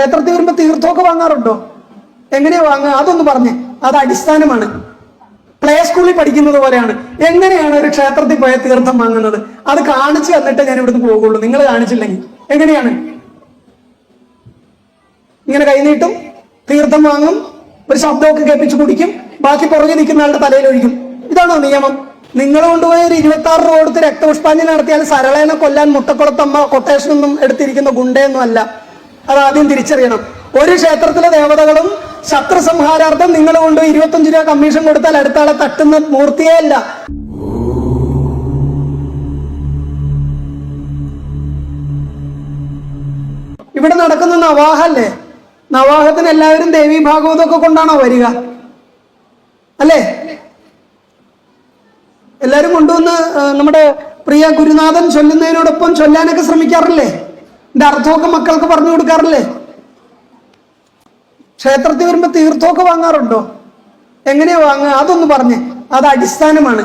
ക്ഷേത്രത്തിൽ വരുമ്പോൾ തീർത്ഥമൊക്കെ വാങ്ങാറുണ്ടോ? എങ്ങനെയാ വാങ്ങുക? അതൊന്ന് പറഞ്ഞേ. അത് അടിസ്ഥാനമാണ്. പ്ലേ സ്കൂളിൽ പഠിക്കുന്നത് പോലെയാണ്. എങ്ങനെയാണ് ഒരു ക്ഷേത്രത്തിൽ പോയ തീർത്ഥം വാങ്ങുന്നത്? അത് കാണിച്ചു തന്നിട്ട് ഞാൻ ഇവിടുന്ന് പോകുള്ളൂ. നിങ്ങൾ കാണിച്ചില്ലെങ്കിൽ എങ്ങനെയാണ്? ഇങ്ങനെ കൈനീട്ടും, തീർത്ഥം വാങ്ങും, ഒരു ശബ്ദമൊക്കെ കേൾപ്പിച്ച് കുടിക്കും, ബാക്കി പുറകെ നിൽക്കുന്ന ആളുടെ തലയിൽ ഒഴിക്കും. ഇതാണോ നിയമം? നിങ്ങൾ കൊണ്ടുപോയ ഒരു 26 രൂപ കൊടുത്ത് രക്തപുഷ്പാഞ്ജലി നടത്തിയാൽ സരളേനെ കൊല്ലാൻ മുട്ടക്കുളത്തമ്മ കൊട്ടേഷനൊന്നും എടുത്തിരിക്കുന്ന ഗുണ്ടയൊന്നും അല്ല. അതാദ്യം തിരിച്ചറിയണം. ഒരു ക്ഷേത്രത്തിലെ ദേവതകളും ശത്രു സംഹാരാർത്ഥം നിങ്ങൾ കൊണ്ട് 25 രൂപ കമ്മീഷൻ കൊടുത്താൽ അടുത്ത ആളെ തട്ടുന്ന മൂർത്തിയേ അല്ല. ഇവിടെ നടക്കുന്ന നവാഹല്ലേ? നവാഹത്തിന് എല്ലാവരും ദേവീ ഭാഗവതമൊക്കെ കൊണ്ടാണോ വരിക? അല്ലേ? എല്ലാവരും കൊണ്ടുവന്ന് നമ്മുടെ പ്രിയ ഗുരുനാഥൻ ചൊല്ലുന്നതിനോടൊപ്പം ചൊല്ലാനൊക്കെ ശ്രമിക്കാറില്ലേ? ഇതിന്റെ അർത്ഥമൊക്കെ മക്കൾക്ക് പറഞ്ഞു കൊടുക്കാറില്ലേ? ക്ഷേത്രത്തിൽ വരുമ്പോൾ തീർത്ഥമൊക്കെ വാങ്ങാറുണ്ടോ? എങ്ങനെയാ വാങ്ങുക? അതൊന്ന് പറഞ്ഞേ. അത് അടിസ്ഥാനമാണ്.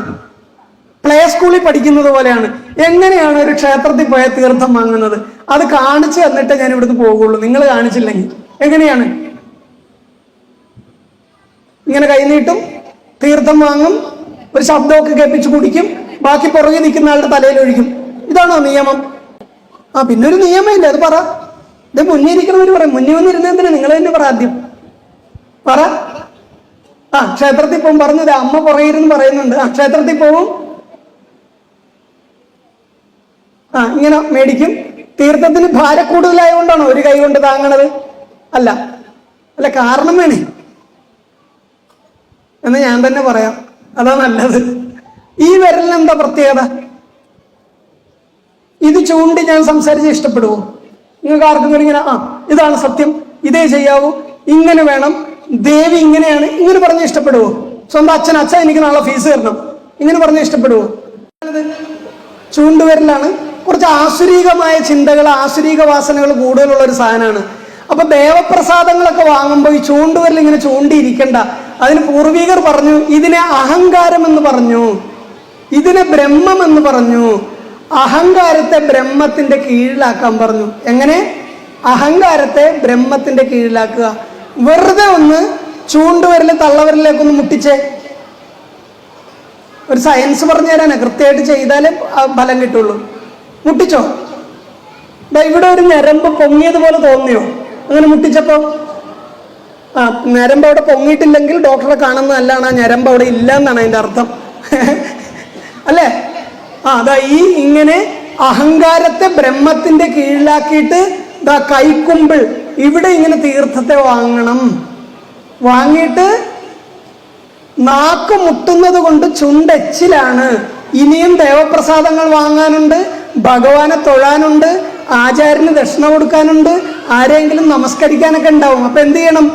പ്ലേ സ്കൂളിൽ പഠിക്കുന്നത് പോലെയാണ്. എങ്ങനെയാണ് ഒരു ക്ഷേത്രത്തിൽ പോയ തീർത്ഥം വാങ്ങുന്നത്? അത് കാണിച്ചു തന്നിട്ട് ഞാൻ ഇവിടുന്ന് പോകുള്ളൂ. നിങ്ങൾ കാണിച്ചില്ലെങ്കിൽ എങ്ങനെയാണ്? ഇങ്ങനെ കൈനീട്ടും, തീർത്ഥം വാങ്ങും, ഒരു ശബ്ദമൊക്കെ കേൾപ്പിച്ച് കുടിക്കും, ബാക്കി പുറകെ നിൽക്കുന്ന ആളുടെ തലയിൽ ഒഴിക്കും. ഇതാണോ നിയമം? പിന്നെ ഒരു നിയമമില്ല. അത് പറ. ഇത് മുന്നേ ഇരിക്കണവര് പറയും. മുന്നേ വന്നിരുന്നതിന് നിങ്ങൾ തന്നെ പറ. ആദ്യം പറ. ക്ഷേത്രത്തിൽ പോകും പറഞ്ഞത് അമ്മ പുറകിരുന്ന് പറയുന്നുണ്ട്. ക്ഷേത്രത്തിൽ പോവും, ഇങ്ങനെ മേടിക്കും. തീർത്ഥത്തിന് ഭാര കൂടുതലായതുകൊണ്ടാണോ ഒരു കൈ കൊണ്ട് താങ്ങണത്? അല്ല. അല്ല, കാരണം വേണേ എന്ന് ഞാൻ തന്നെ പറയാം. അതാ നല്ലത്. ഈ വിരലിന് എന്താ പ്രത്യേകത? ഇത് ചൂണ്ടി ഞാൻ സംസാരിച്ച് ഇഷ്ടപ്പെടുവോ? നിങ്ങൾക്ക് ആർക്കും ഇങ്ങനെ ഇതാണ് സത്യം, ഇതേ ചെയ്യാവൂ, ഇങ്ങനെ വേണം, ദേവി ഇങ്ങനെയാണ്, ഇങ്ങനെ പറഞ്ഞ് ഇഷ്ടപ്പെടുവോ? സ്വന്തം അച്ഛൻ എനിക്ക് നാളെ ഫീസ് തരണം, ഇങ്ങനെ പറഞ്ഞ് ഇഷ്ടപ്പെടുവോ? ചൂണ്ടുവിരലാണ്. കുറച്ച് ആസുരീകമായ ചിന്തകൾ, ആസുരീക വാസനകൾ കൂടുതലുള്ള ഒരു സാധനമാണ്. അപ്പൊ ദേവപ്രസാദങ്ങളൊക്കെ വാങ്ങുമ്പോൾ ഈ ചൂണ്ടുവിരൽ ഇങ്ങനെ ചൂണ്ടിയിരിക്കണ്ട. അതിന് പൂർവികർ പറഞ്ഞു, ഇതിനെ അഹങ്കാരം എന്ന് പറഞ്ഞു, ഇതിനെ ബ്രഹ്മം എന്ന് പറഞ്ഞു, അഹങ്കാരത്തെ ബ്രഹ്മത്തിന്റെ കീഴിലാക്കാൻ പറഞ്ഞു. എങ്ങനെ? അഹങ്കാരത്തെ ബ്രഹ്മത്തിന്റെ കീഴിലാക്കുക. വെറുതെ ഒന്ന് ചൂണ്ടുവിരൽ തള്ളവിരലിലേക്കൊന്ന് മുട്ടിച്ചേ. ഒരു സയൻസ് പറഞ്ഞു തരാനാ, കൃത്യമായിട്ട് ചെയ്താലേ ഫലം കിട്ടുള്ളൂ. മുട്ടിച്ചോ? ഇവിടെ ഒരു ഞരമ്പ് പൊങ്ങിയതുപോലെ തോന്നിയോ അങ്ങനെ മുട്ടിച്ചപ്പോ? ഞരമ്പ് അവിടെ പൊങ്ങിയിട്ടില്ലെങ്കിൽ ഡോക്ടറെ കാണുന്നതല്ലാണ്, ആ ഞരമ്പ് അവിടെ ഇല്ല എന്നാണ് അതിന്റെ അർത്ഥം. അല്ലേ? അതാ ഈ ഇങ്ങനെ അഹങ്കാരത്തെ ബ്രഹ്മത്തിന്റെ കീഴിലാക്കിയിട്ട് കൈക്കുമ്പിൾ ഇവിടെ ഇങ്ങനെ തീർത്ഥത്തെ വാങ്ങണം. വാങ്ങിയിട്ട് നാക്ക് മുട്ടുന്നത് കൊണ്ട് ചുണ്ടെച്ചിലാണ്. ഇനിയും ദേവപ്രസാദങ്ങൾ വാങ്ങാനുണ്ട്, ഭഗവാനെ തൊഴാനുണ്ട്, ആചാര്യന് ദക്ഷിണ കൊടുക്കാനുണ്ട്, ആരെങ്കിലും നമസ്കരിക്കാനൊക്കെ ഉണ്ടാവും. അപ്പൊ എന്ത് ചെയ്യണം?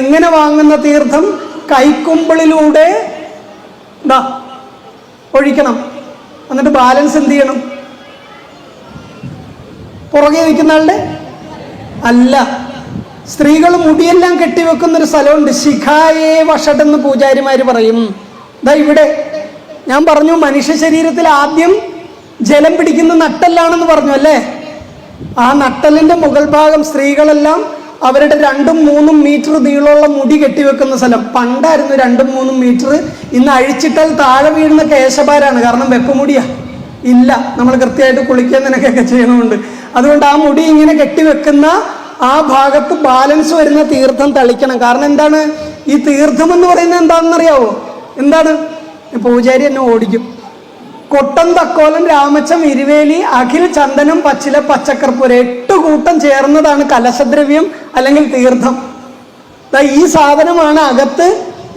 ഇങ്ങനെ വാങ്ങുന്ന തീർത്ഥം കൈക്കുമ്പിളിലൂടെ ഒഴിക്കണം. എന്നിട്ട് ബാലൻസ് എന്ത് ചെയ്യണം? പുറകെ നിൽക്കുന്ന ആളുടെ അല്ല. സ്ത്രീകൾ മുടിയെല്ലാം കെട്ടിവെക്കുന്നൊരു സ്ഥലമുണ്ട്, ശിഖായേ വഷടെന്ന് പൂജാരിമാര് പറയും. ഇവിടെ ഞാൻ പറഞ്ഞു, മനുഷ്യ ശരീരത്തിൽ ആദ്യം ജലം പിടിക്കുന്ന നട്ടെല്ലാണെന്ന് പറഞ്ഞു അല്ലേ? ആ നട്ടലിന്റെ മുകൾ ഭാഗം സ്ത്രീകളെല്ലാം അവരുടെ 2-3 മീറ്റർ നീളമുള്ള മുടി കെട്ടിവെക്കുന്ന സ്ഥലം. പണ്ടായിരുന്നു 2-3 മീറ്റർ. ഇന്ന് അഴിച്ചിട്ടാൽ താഴെ വീഴുന്ന കേശഭാരാണ്. കാരണം വെപ്പുമുടിയാ ഇല്ല, നമ്മൾ കൃത്യമായിട്ട് കുളിക്കാൻ നിനക്കൊക്കെ ചെയ്യണമുണ്ട്. അതുകൊണ്ട് ആ മുടി ഇങ്ങനെ കെട്ടിവെക്കുന്ന ആ ഭാഗത്ത് ബാലൻസ് വരുന്ന തീർത്ഥം തളിക്കണം. കാരണം എന്താണ്? ഈ തീർത്ഥം എന്ന് പറയുന്നത് എന്താണെന്നറിയാവോ? എന്താണ്? പൂജാരി എന്നെ ഓടിക്കും. കൊട്ടൻ, തക്കോലം, രാമച്ചം, ഇരുവേലി, അഖിൽ, ചന്ദനം, പച്ചില, പച്ചക്കർപ്പൂരം 8 കൂട്ടം ചേർന്നതാണ് കലശദ്രവ്യം അല്ലെങ്കിൽ തീർത്ഥം. ഈ സാധനമാണ് അകത്ത്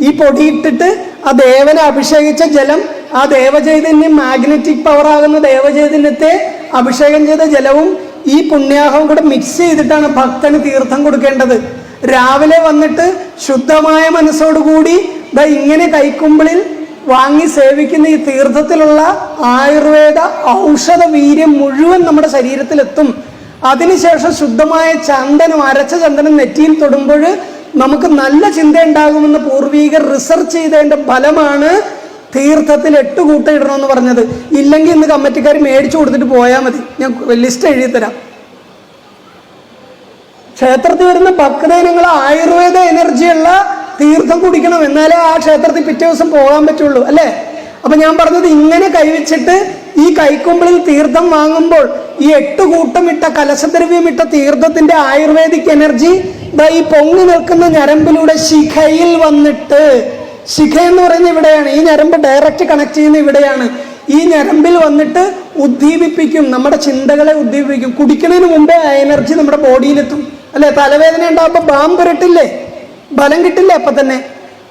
ഈ പൊടിയിട്ടിട്ട് ആ ദേവനെ അഭിഷേകിച്ച ജലം, ആ ദേവചൈതന്യം, മാഗ്നറ്റിക് പവർ ആകുന്ന ദേവചൈതന്യത്തെ അഭിഷേകം ചെയ്ത ജലവും ഈ പുണ്യാഹവും കൂടെ മിക്സ് ചെയ്തിട്ടാണ് ഭക്തന് തീർത്ഥം കൊടുക്കേണ്ടത്. രാവിലെ വന്നിട്ട് ശുദ്ധമായ മനസ്സോടുകൂടി ഇങ്ങനെ കൈക്കുമ്പിളിൽ വാങ്ങി സേവിക്കുന്ന ഈ തീർത്ഥത്തിലുള്ള ആയുർവേദ ഔഷധ വീര്യം മുഴുവൻ നമ്മുടെ ശരീരത്തിലെത്തും. അതിനുശേഷം ശുദ്ധമായ ചന്ദനം, അരച്ച ചന്ദനം നെറ്റിയിൽ തൊടുമ്പോൾ നമുക്ക് നല്ല ചിന്ത ഉണ്ടാകുമെന്ന് പൂർവീകർ റിസർച്ച് ചെയ്തതിന്റെ ഫലമാണ് തീർത്ഥത്തിൽ 8 കൂട്ടം ഇടണമെന്ന് പറഞ്ഞത്. ഇല്ലെങ്കിൽ ഇന്ന് കമ്മിറ്റിക്കാർ മേടിച്ചു കൊടുത്തിട്ട് പോയാൽ മതി. ഞാൻ ലിസ്റ്റ് എഴുതി തരാം. ക്ഷേത്രത്തിൽ വരുന്ന ഭക്തജനങ്ങൾ ആയുർവേദ എനർജിയുള്ള തീർത്ഥം കുടിക്കണം, എന്നാലേ ആ ക്ഷേത്രത്തിൽ പിറ്റേ ദിവസം പോകാൻ പറ്റുള്ളൂ, അല്ലേ? അപ്പൊ ഞാൻ പറഞ്ഞത്, ഇങ്ങനെ കൈവച്ചിട്ട് ഈ കൈക്കുമ്പിളിൽ തീർത്ഥം വാങ്ങുമ്പോൾ ഈ 8 കൂട്ടം ഇട്ട കലശദ്രവ്യം ഇട്ട തീർത്ഥത്തിന്റെ ആയുർവേദിക് എനർജി ഈ പൊങ്ങി നിൽക്കുന്ന ഞരമ്പിലൂടെ ശിഖയിൽ വന്നിട്ട്, ശിഖ എന്ന് പറയുന്നത് ഇവിടെയാണ്, ഈ ഞരമ്പ് ഡയറക്റ്റ് കണക്ട് ചെയ്യുന്ന ഇവിടെയാണ്, ഈ ഞരമ്പിൽ വന്നിട്ട് ഉദ്ദീപിപ്പിക്കും, നമ്മുടെ ചിന്തകളെ ഉദ്ദീപിപ്പിക്കും. കുടിക്കുന്നതിന് മുമ്പേ ആ എനർജി നമ്മുടെ ബോഡിയിലെത്തും, അല്ലെ? തലവേദന ഉണ്ടാകുമ്പോൾ ബാം പുരട്ടില്ലേ, ബലം കിട്ടില്ലേ? അപ്പൊ തന്നെ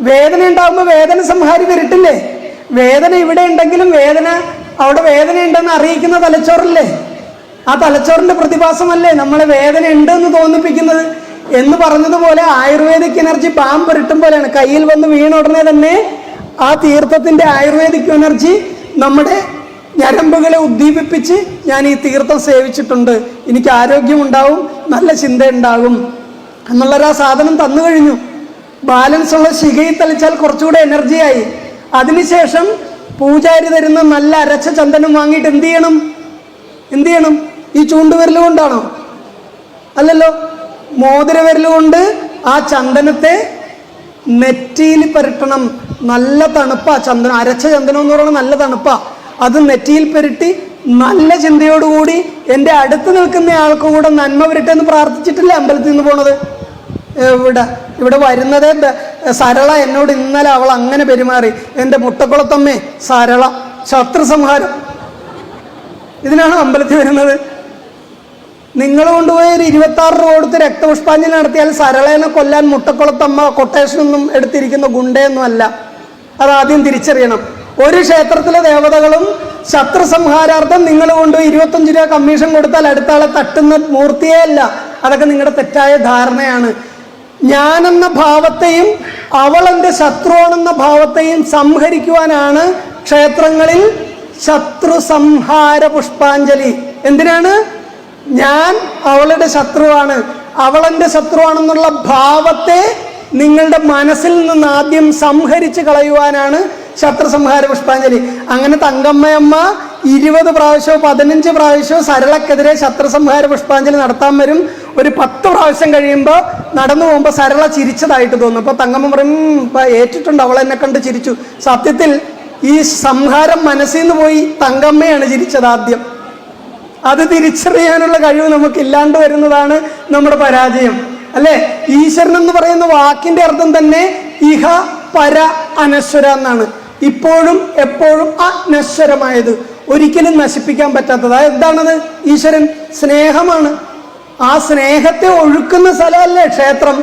വേദന ഉണ്ടാകുമ്പോൾ വേദന സംഹാരി വരട്ടില്ലേ? വേദന ഇവിടെ ഉണ്ടെങ്കിലും വേദന അവിടെ വേദന ഉണ്ടെന്ന് അറിയിക്കുന്ന തലച്ചോറല്ലേ? ആ തലച്ചോറിന്റെ പ്രതിഭാസമല്ലേ നമ്മളെ വേദന ഉണ്ട് എന്ന് തോന്നിപ്പിക്കുന്നത്? എന്ന് പറഞ്ഞതുപോലെ ആയുർവേദിക് എനർജി ബാം പുരട്ടും പോലെയാണ്. കയ്യിൽ വന്ന് വീണ ഉടനെ തന്നെ ആ തീർത്ഥത്തിന്റെ ആയുർവേദിക് എനർജി നമ്മുടെ ഞരമ്പുകളെ ഉദ്ദീപിപ്പിച്ച്, ഞാൻ ഈ തീർത്ഥം സേവിച്ചിട്ടുണ്ട്, എനിക്ക് ആരോഗ്യമുണ്ടാവും, നല്ല ചിന്ത ഉണ്ടാകും എന്നുള്ളൊരു ആ സാധനം തന്നു കഴിഞ്ഞു. ബാലൻസ് ഉള്ള ശിഖയിൽ തളിച്ചാൽ കുറച്ചുകൂടെ എനർജിയായി. അതിനുശേഷം പൂജാരി തരുന്ന നല്ല അരച്ച ചന്ദനം വാങ്ങിയിട്ട് എന്ത് ചെയ്യണം? ഈ ചൂണ്ടുവിരൽ കൊണ്ടാണോ? അല്ലല്ലോ, മോതിരവിരൽ കൊണ്ട് ആ ചന്ദനത്തെ നെറ്റിയിൽ പുരട്ടണം. നല്ല തണുപ്പാ ചന്ദനം, അരച്ച ചന്ദനം എന്ന് പറയുന്നത് നല്ല തണുപ്പാ. അത് നെറ്റിയിൽ പുരട്ടി നല്ല ചിന്തയോടുകൂടി എൻ്റെ അടുത്ത് നിൽക്കുന്ന ആൾക്ക് കൂടെ നന്മ വരട്ടെന്ന് പ്രാർത്ഥിച്ചിട്ടില്ലേ അമ്പലത്തിൽ നിന്ന് പോണത്? ഇവിടെ വരുന്നതേ സരള എന്നോട് ഇന്നലെ അവൾ അങ്ങനെ പെരുമാറി, എൻ്റെ മുട്ടക്കുളത്തമ്മേ സരള, ശത്രു സംഹാരം. ഇതിനാണ് അമ്പലത്തിൽ വരുന്നത്. നിങ്ങൾ കൊണ്ടുപോയി ഒരു 26 രൂപ കൊടുത്ത് രക്തപുഷ്പാഞ്ജലി നടത്തിയാൽ സരളേനെ കൊല്ലാൻ മുട്ടക്കുളത്തമ്മ കൊട്ടേഷനൊന്നും എടുത്തിരിക്കുന്ന ഗുണ്ടയൊന്നും അല്ല. അതാദ്യം തിരിച്ചറിയണം. ഒരു ക്ഷേത്രത്തിലെ ദേവതകളും ശത്രു സംഹാരാർത്ഥം നിങ്ങൾ കൊണ്ടുപോയി 25 രൂപ കമ്മീഷൻ കൊടുത്താൽ അടുത്ത ആളെ തട്ടുന്ന മൂർത്തിയേ അല്ല. അതൊക്കെ നിങ്ങളുടെ തെറ്റായ ധാരണയാണ്. ഞാനെന്ന ഭാവത്തെയും അവൾ എൻ്റെ ശത്രുവാണെന്ന ഭാവത്തെയും സംഹരിക്കുവാനാണ് ക്ഷേത്രങ്ങളിൽ ശത്രു സംഹാര പുഷ്പാഞ്ജലി. എന്തിനാണ്? ഞാൻ അവളുടെ ശത്രുവാണ്, അവളെൻ്റെ ശത്രുവാണെന്നുള്ള ഭാവത്തെ നിങ്ങളുടെ മനസ്സിൽ നിന്ന് ആദ്യം സംഹരിച്ച് കളയുവാനാണ് ശത്രു സംഹാര പുഷ്പാഞ്ജലി. അങ്ങനെ തങ്കമ്മയമ്മ 20 പ്രാവശ്യമോ 15 പ്രാവശ്യമോ സരളക്കെതിരെ ശത്രു സംഹാര പുഷ്പാഞ്ജലി നടത്താൻ വരും. ഒരു 10 പ്രാവശ്യം കഴിയുമ്പോൾ നടന്നു പോകുമ്പോൾ സരള ചിരിച്ചതായിട്ട് തോന്നും. അപ്പോൾ തങ്കമ്മ പറയും, ഏറ്റിട്ടുണ്ട്, അവൾ എന്നെ കണ്ട് ചിരിച്ചു. സത്യത്തിൽ ഈ സംഹാരം മനസ്സിൽ നിന്ന് പോയി തങ്കമ്മയാണ് ചിരിച്ചത് ആദ്യം. അത് തിരിച്ചറിയാനുള്ള കഴിവ് നമുക്ക് ഇല്ലാണ്ട് വരുന്നതാണ് നമ്മുടെ പരാജയം, അല്ലേ? ഈശ്വരൻ എന്ന് പറയുന്ന വാക്കിന്റെ അർത്ഥം തന്നെ ഇഹ പര അനശ്വര എന്നാണ്. ഇപ്പോഴും എപ്പോഴും അനശ്വരമായത്, ഒരിക്കലും നശിപ്പിക്കാൻ പറ്റാത്തത്. എന്താണത്? ഈശ്വരൻ സ്നേഹമാണ്. ആ സ്നേഹത്തെ ഒഴുക്കുന്ന സ്ഥലമല്ലേ ക്ഷേത്രം?